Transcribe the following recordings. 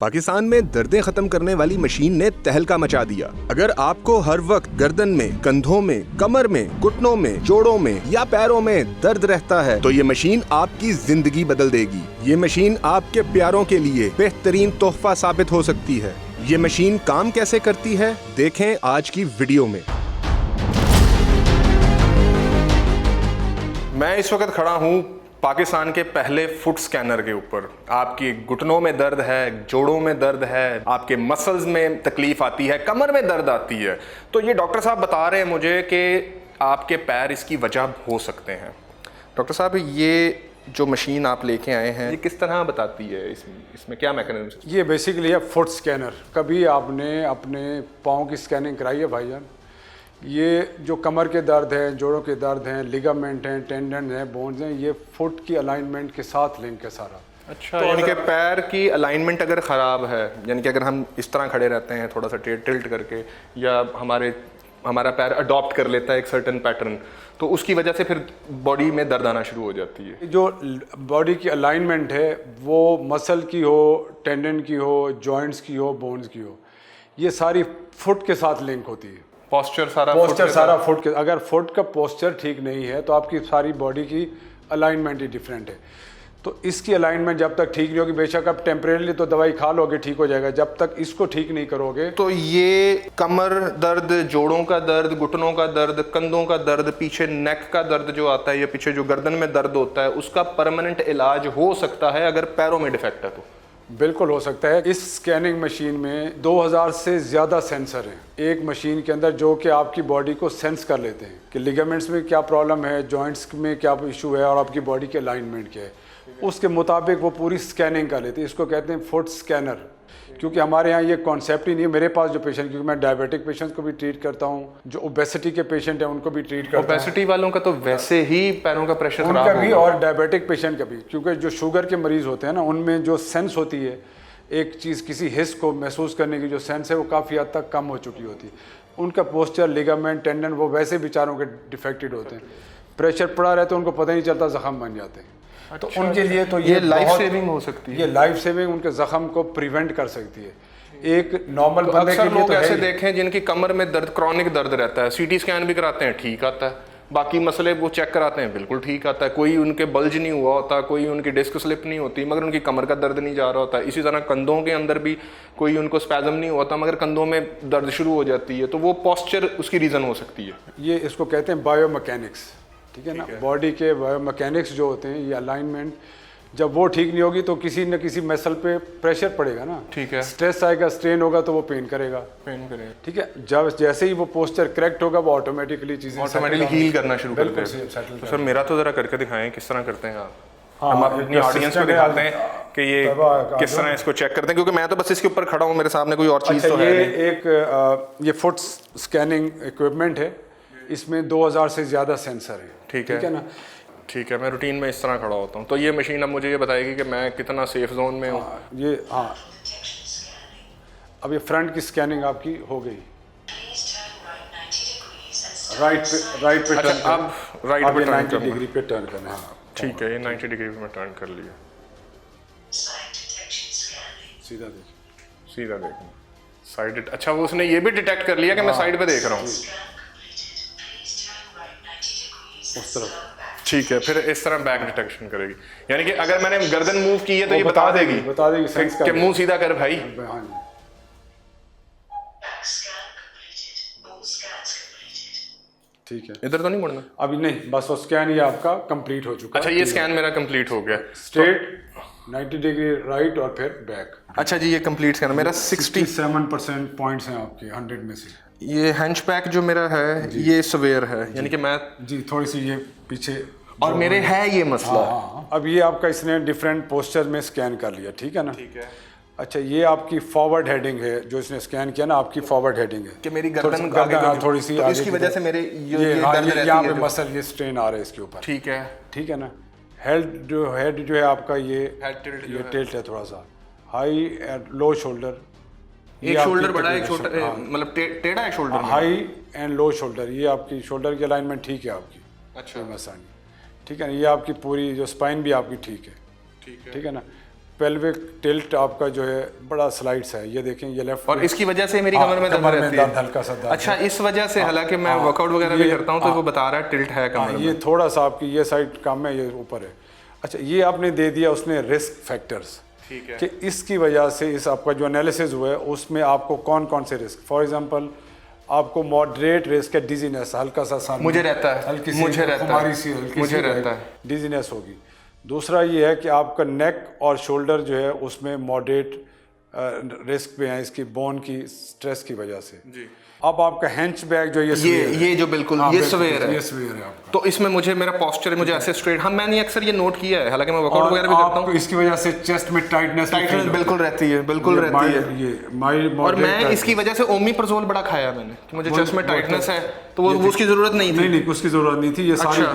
पाकिस्तान में दर्दें खत्म करने वाली मशीन ने तहलका मचा दिया। अगर आपको हर वक्त गर्दन में, कंधों में, कमर में, घुटनों में, जोड़ों में या पैरों में दर्द रहता है तो ये मशीन आपकी जिंदगी बदल देगी। ये मशीन आपके प्यारों के लिए बेहतरीन तोहफा साबित हो सकती है। ये मशीन काम कैसे करती है, देखें आज की वीडियो में। मैं इस वक्त खड़ा हूँ पाकिस्तान के पहले फुट स्कैनर के ऊपर। आपकी घुटनों में दर्द है, जोड़ों में दर्द है, आपके मसल्स में तकलीफ आती है, कमर में दर्द आती है, तो ये डॉक्टर साहब बता रहे हैं मुझे कि आपके पैर इसकी वजह हो सकते हैं। डॉक्टर साहब, ये जो मशीन आप लेके आए हैं ये किस तरह बताती है, इसमें क्या मैकेनिज्म? ये बेसिकली है फुट स्कैनर। कभी आपने अपने पाँव की स्कैनिंग कराई है भाईजान? ये जो कमर के दर्द हैं, जोड़ों के दर्द हैं, लिगामेंट हैं, टेंडन हैं, बोन्स हैं, ये फुट की अलाइनमेंट के साथ लिंक है सारा। अच्छा, तो यानी कि पैर की अलाइनमेंट अगर ख़राब है, यानी कि अगर हम इस तरह खड़े रहते हैं थोड़ा सा टिल्ट करके, या हमारा पैर अडॉप्ट कर लेता है एक सर्टेन पैटर्न, तो उसकी वजह से फिर बॉडी में दर्द आना शुरू हो जाती है। जो बॉडी की अलाइनमेंट है वो मसल की हो, टेंडन की हो, जॉइंट्स की हो, बोन्स की हो, ये सारी फुट के साथ लिंक होती है। पोस्चर सारा फुट के, अगर फुट का पोस्चर ठीक नहीं है तो आपकी सारी बॉडी की अलाइनमेंट ही डिफरेंट है। तो इसकी अलाइनमेंट जब तक ठीक नहीं होगी, बेशक आप टेम्परेरी तो दवाई खा लोगे ठीक हो जाएगा, जब तक इसको ठीक नहीं करोगे। तो ये कमर दर्द, जोड़ों का दर्द, घुटनों का दर्द, कंधों का दर्द, पीछे नेक का दर्द जो आता है या पीछे जो गर्दन में दर्द होता है, उसका परमानेंट इलाज हो सकता है अगर पैरों में डिफेक्ट है तो? बिल्कुल हो सकता है। इस स्कैनिंग मशीन में 2000 से ज़्यादा सेंसर हैं एक मशीन के अंदर, जो कि आपकी बॉडी को सेंस कर लेते हैं कि लिगामेंट्स में क्या प्रॉब्लम है, जॉइंट्स में क्या इशू है और आपकी बॉडी के अलाइनमेंट क्या है, उसके मुताबिक वो पूरी स्कैनिंग कर लेते हैं। इसको कहते हैं फुट स्कैनर। क्योंकि हमारे यहाँ ये कॉन्सेप्ट ही नहीं है। मेरे पास जो पेशेंट, क्योंकि मैं डायबिटिक पेशेंट्स को भी ट्रीट करता हूँ, जो ओबेसिटी के पेशेंट हैं उनको भी ट्रीट करता हूँ। ओबेसिटी वालों का तो वैसे ही पैरों का प्रेशर उनका भी, और डायबिटिक पेशेंट का भी, क्योंकि जो शुगर के मरीज होते हैं ना, उनमें जो सेंस होती है एक चीज़, किसी हिस्स को महसूस करने की जो सेंस है वो काफ़ी हद तक कम हो चुकी होती है। उनका पोस्चर, लिगामेंट, टेंडन वो वैसे बेचारों के डिफेक्टेड होते हैं। प्रेशर पड़ा रहता है, उनको पता ही नहीं चलता, जख्म बन जाते हैं। तो उनके लिए तो ये लाइफ सेविंग हो सकती है। ये लाइफ सेविंग उनके जख्म को प्रिवेंट कर सकती है। एक नॉर्मल तो बंदे के लिए लोग तो ऐसे देखें जिनकी कमर में दर्द, क्रॉनिक दर्द रहता है, सीटी स्कैन भी कराते हैं, ठीक आता है, बाकी मसले वो चेक कराते हैं, बिल्कुल ठीक आता है, कोई उनके बल्ज नहीं हुआ होता, कोई उनकी डिस्क स्लिप नहीं होती, मगर उनकी कमर का दर्द नहीं जा रहा होता। इसी तरह कंधों के अंदर भी कोई उनको स्पैज़म नहीं होता, मगर कंधों में दर्द शुरू हो जाती है, तो वो पोस्चर उसकी रीज़न हो सकती है। ये इसको कहते हैं बायोमैकेनिक्स, ठीक है ना। बॉडी के बायोमैकेनिक्स जो होते हैं, ये अलाइनमेंट जब वो ठीक नहीं होगी तो किसी न किसी मसल पे प्रेशर पड़ेगा ना, ठीक है, स्ट्रेस आएगा, स्ट्रेन होगा तो वो पेन करेगा, ठीक है। जब जैसे ही वो पोस्चर करेक्ट होगा वो ऑटोमेटिकली चीजें हील करना शुरू कर देंगे। तो सर मेरा तो जरा करके दिखाएं किस तरह करते हैं आप। हम अपनी ऑडियंस को दिखाते हैं कि ये किस तरह इसको चेक करते हैं, क्योंकि मैं तो बस इसके ऊपर खड़ा हूँ, मेरे सामने कोई और चीज़ तो है नहीं। ये फुट स्कैनिंग इक्विपमेंट है, इसमें 2000 से ज़्यादा सेंसर है, ठीक है ना। ठीक है, मैं रूटीन में इस तरह खड़ा होता हूँ, तो ये मशीन अब मुझे ये बताएगी कि मैं कितना सेफ जोन में हूँ। अब ये फ्रंट की स्कैनिंग आपकी हो गई, राइट पे अच्छा, अब राइट पे 90 डिग्री पे टर्न करना है। ठीक है, ये 90 डिग्री में टर्न कर लिया। सीधा देखो साइड। अच्छा, वो उसने ये भी डिटेक्ट कर लिया कि मैं साइड पे देख रहा हूँ, उस तरफ। ठीक है, फिर इस तरह बैक डिटेक्शन करेगी, यानी कि अगर मैंने गर्दन मूव की है तो ये बता देगी कि मुंह सीधा कर भाई। हाँ जी, ठीक है। इधर तो नहीं मुड़ना अभी? नहीं, बस वो स्कैन ये आपका कंप्लीट हो चुका है। अच्छा, ये स्कैन मेरा कंप्लीट हो गया, स्ट्रेट 90 डिग्री राइट और फिर बैक। अच्छा जी, ये कंप्लीट स्कैन मेरा 67% पॉइंट्स हैं आपके 100 में से। ये हैंचबैक जो मेरा है ये सवेयर है, यानी कि मैं जी थोड़ी सी ये पीछे, और मेरे है ये मसला। अब ये आपका इसने डिफरेंट पोस्चर में स्कैन कर लिया, ठीक है ना। ठीक है। अच्छा, ये आपकी फॉरवर्ड हेडिंग है जो इसने स्कैन किया ना, आपकी फॉरवर्ड हेडिंग है कि मेरी गर्दन थोड़ी सी, तो इसकी वजह से मेरे ये यहाँ पे मसल, ये स्ट्रेन आ रहा है इसके ऊपर, ठीक है, ठीक है ना। हेड जो है आपका ये टिल्ट है थोड़ा सा, हाई एंड लो शोल्डर, एक शोल्डर बड़ा है, एक शोल्डर मतलब टेढ़ा है shoulder, high and low shoulder, ये आपकी शोल्डर की अलाइनमेंट ठीक है आपकी। अच्छा, मसानी, ठीक है ना। ये आपकी पूरी जो स्पाइन भी आपकी ठीक है, ठीक है ना। पेल्विक टिल्ट आपका जो है बड़ा स्लाइड्स है, ये देखें ये लेफ्ट, और इसकी वजह से मेरी कमर में दर्द रहती है हल्का सा दर्द। अच्छा, इस वजह से, हालांकि मैं वर्कआउट वगैरह भी करता हूँ तो वो बता रहा है टिल्ट है कमर में। ये थोड़ा सा आपकी ये साइड कम है, ये ऊपर है। अच्छा, ये आपने दे दिया उसने रिस्क फैक्टर्स, ठीक है, कि इसकी वजह से इस आपका जो एनालिसिस हुआ है उसमें आपको कौन कौन से रिस्क, फॉर एग्जांपल आपको मॉडरेट रिस्क है डिजीनेस, हल्का सा मुझे रहता है, हल्की सी मुझे रहता हमारी है, सी हल्की मुझे सी रहता है, डिजीनेस होगी। दूसरा ये है कि आपका नेक और शोल्डर जो है उसमें मॉडरेट रिस्क पे है इसकी बोन की स्ट्रेस की वजह से जी। अब आपका हैंच बैग जो ये जो बिल्कुल ये स्वेयर है, ये स्वेयर है आपका, तो इसमें मुझे मेरा पोस्चर मुझे ऐसे स्ट्रेट, हाँ मैंने अक्सर ये नोट किया है, हालांकि मैं वर्कआउट वगैरह भी करता हूँ, इसकी वजह से चेस्ट में टाइटनेस बिल्कुल रहती है, बिल्कुल रहती है ये माइल्ड। और मैं इसकी वजह से ओमिप्रोजोल बड़ा खाया मैंने, कि मुझे चेस्ट में टाइटनेस है, तो वो उसकी जरूरत नहीं थी। नहीं उसकी जरूरत नहीं थी, ये सारी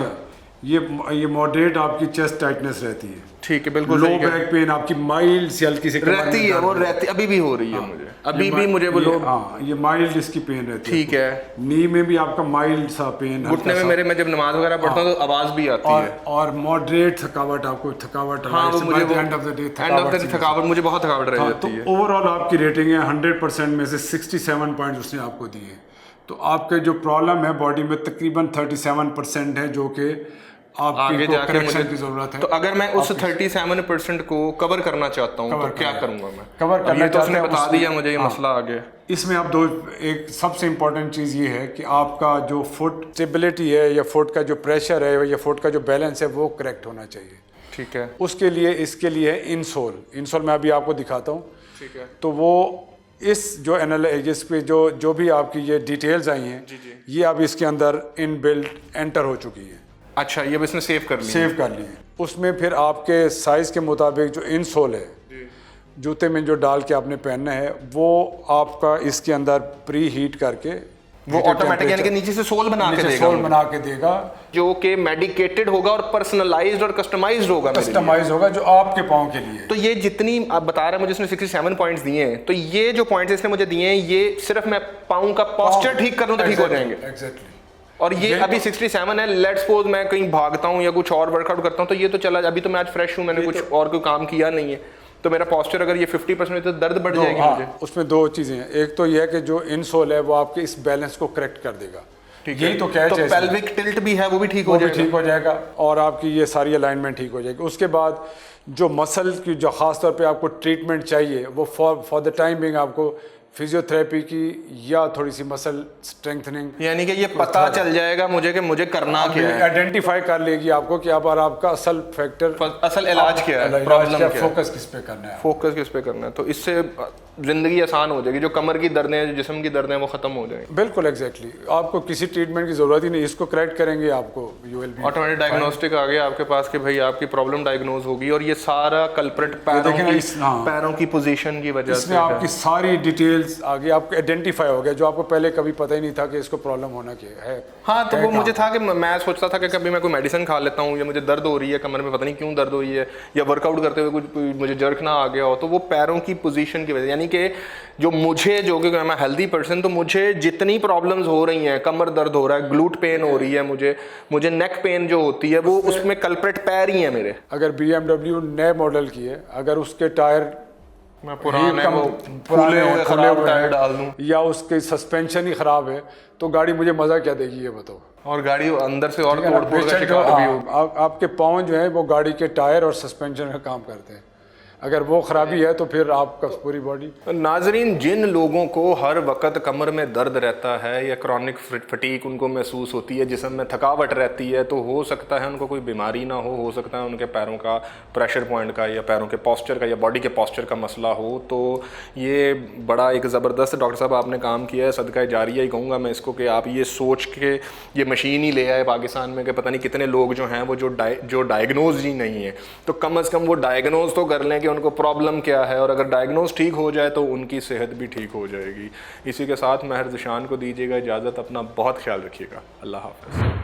ये मॉडरेट आपकी चेस्ट टाइटनेस रहती है, ठीक है, बिल्कुल लो बैक पेन आपकी माइल्ड से हल्की सी रहती है, वो रहती अभी भी हो रही है मुझे, अभी भी मुझे वो लो, ये माइल्ड इसकी पेन रहती है, ठीक है। नी में भी आपका माइल्ड सा पेन, घुटने में मेरे, मैं जब नमाज वगैरह पढ़ता हूँ तो आवाज भी आती है, और मॉडरेट थकावट, आपको थकावट, हाँ वो मुझे एंड ऑफ द डे थकावट, मुझे बहुत थकावट रह जाती है। तो ओवरऑल आपकी रेटिंग है 100% में से 67 पॉइंट उसने आपको दिए, तो आपके जो प्रॉब्लम है बॉडी में तकरीबन 37% है, जो कि आगे जाके मुझे की जरूरत है। तो अगर मैं उस 37% को कवर करना चाहता हूँ तो क्या करूंगा मैं? कवर करना तो उसने बता दिया मुझे ये मसला आगे। इसमें आप एक सबसे इम्पोर्टेंट चीज़ ये है कि आपका जो फुट स्टेबिलिटी है या फुट का जो प्रेशर है या फुट का जो बैलेंस है वो करेक्ट होना चाहिए, ठीक है। उसके लिए इसके लिए इंसोल मैं अभी आपको दिखाता हूँ, ठीक है। तो वो इस जो एनालिसिस पे जो भी आपकी ये डिटेल्स आई हैं, ये अब इसके अंदर इन बिल्ट एंटर हो चुकी है। अच्छा, ये अब इसने सेव कर लिए। उसमें फिर आपके साइज के मुताबिक जो इनसोल है जूते में जो डाल के आपने पहनना है, वो आपका इसके अंदर प्री हीट करके वो ऑटोमेटिक यानी कि नीचे से सोल बना के देगा, जो कि मेडिकेटेड होगा और पर्सनलाइज्ड और कस्टमाइज्ड होगा जो आपके पाँव के लिए। तो ये जितनी आप बता रहे हैं मुझे, इसने 67 पॉइंट्स दिए हैं, तो ये जो पॉइंट्स इसने मुझे दिए हैं, ये सिर्फ मैं पाँव का पोस्चर ठीक कर दूं तो ठीक हो जाएंगे। एग्जैक्टली। और ये अभी 67 है, लेट्स सपोज मैं कहीं भागता हूँ या कुछ और वर्कआउट करता हूँ तो ये तो चला, अभी तो मैं आज फ्रेश हूँ, मैंने कुछ और कोई काम किया नहीं है, तो मेरा पोस्चर अगर ये 50% तो दर्द बढ़ जाएगी मुझे। उसमें दो चीजें हैं, एक तो ये है कि जो इनसोल है वो आपके इस बैलेंस को करेक्ट कर देगा, यही तो क्या है, पेल्विक टिल्ट भी है वो भी ठीक हो जाएगा और आपकी ये सारी अलाइनमेंट ठीक हो जाएगी। उसके बाद जो मसल की जो खास तौर पे आपको ट्रीटमेंट चाहिए वो फॉर द टाइम बिंग आपको फिजियोथेरेपी की या थोड़ी सी मसल स्ट्रेंथनिंग, यानी कि ये पता चल जाएगा मुझे कि मुझे करना क्या है, आइडेंटिफाई कर लेगी आपको कि अब आपका असल फैक्टर, असल इलाज क्या है, प्रॉब्लम क्या है, फोकस किस पे करना है, तो इससे जिंदगी आसान हो जाएगी, जो कमर की दर्दें हैं, जो जिस्म की दर्दें हैं, वो खत्म हो जाएंगी। बिल्कुल एग्जैक्टली, आपको किसी ट्रीटमेंट की जरूरत ही नहीं, इसको करेक्ट करेंगे आपको, you will be automatic diagnostic आ गया आपके पास कि भाई आपकी प्रॉब्लम डायग्नोज होगी, और ये सारा कल्प्रिट पैरों की पोजीशन की वजह से आपकी सारी डिटेल्स आगे आपको आइडेंटिफाई हो गया, जो आपको पहले कभी पता ही नहीं था कि इसको प्रॉब्लम होना क्या है। हाँ, तो वो मुझे था कि मैं सोचता था कि कभी मैं कोई मेडिसिन खा लेता हूँ या मुझे दर्द हो रही है कमर में, पता नहीं क्यों दर्द हो रही है, या वर्कआउट करते हुए कुछ मुझे जर्क ना आ गया हो, तो वो पैरों की पोजीशन की वजह, यानी कि जो कि मैं हेल्दी पर्सन, तो मुझे जितनी प्रॉब्लम्स हो रही हैं, कमर दर्द हो रहा है, ग्लूट पेन हो रही है, मुझे नेक पेन जो होती है, वो उसमें कल्प्रिट पैर ही है मेरे। अगर BMW नए मॉडल की है, अगर उसके टायर मैं पुराने फूले हुए खराब टायर डाल दूं या उसके सस्पेंशन ही खराब है, तो गाड़ी मुझे मजा क्या देगी ये बताओ। और गाड़ी अंदर से और तोड़-फोड़ का शिकार भी हो। आपके पाँव जो है वो गाड़ी के टायर और सस्पेंशन का काम करते हैं, अगर वो खराबी है तो फिर आपका पूरी बॉडी। नाजरीन, जिन लोगों को हर वक्त कमर में दर्द रहता है या क्रॉनिक फटीक उनको महसूस होती है, जिस्म में थकावट रहती है, तो हो सकता है उनको कोई बीमारी ना हो सकता है उनके पैरों का प्रेशर पॉइंट का या पैरों के पोस्चर का या बॉडी के पोस्चर का मसला हो। तो ये बड़ा एक ज़बरदस्त डॉक्टर साहब आपने काम किया है, सदका जारिया ही कहूँगा मैं इसको, कि आप ये सोच के ये मशीन ही ले आए पाकिस्तान में कि पता नहीं कितने लोग जो हैं वो जो डायग्नोज ही नहीं है, तो कम अज़ कम वो डायग्नोज तो कर लें कि उनको प्रॉब्लम क्या है, और अगर डायग्नोज ठीक हो जाए तो उनकी सेहत भी ठीक हो जाएगी। इसी के साथ महर ज़िशान को दीजिएगा इजाज़त, अपना बहुत ख्याल रखिएगा, अल्लाह हाफ़िज़।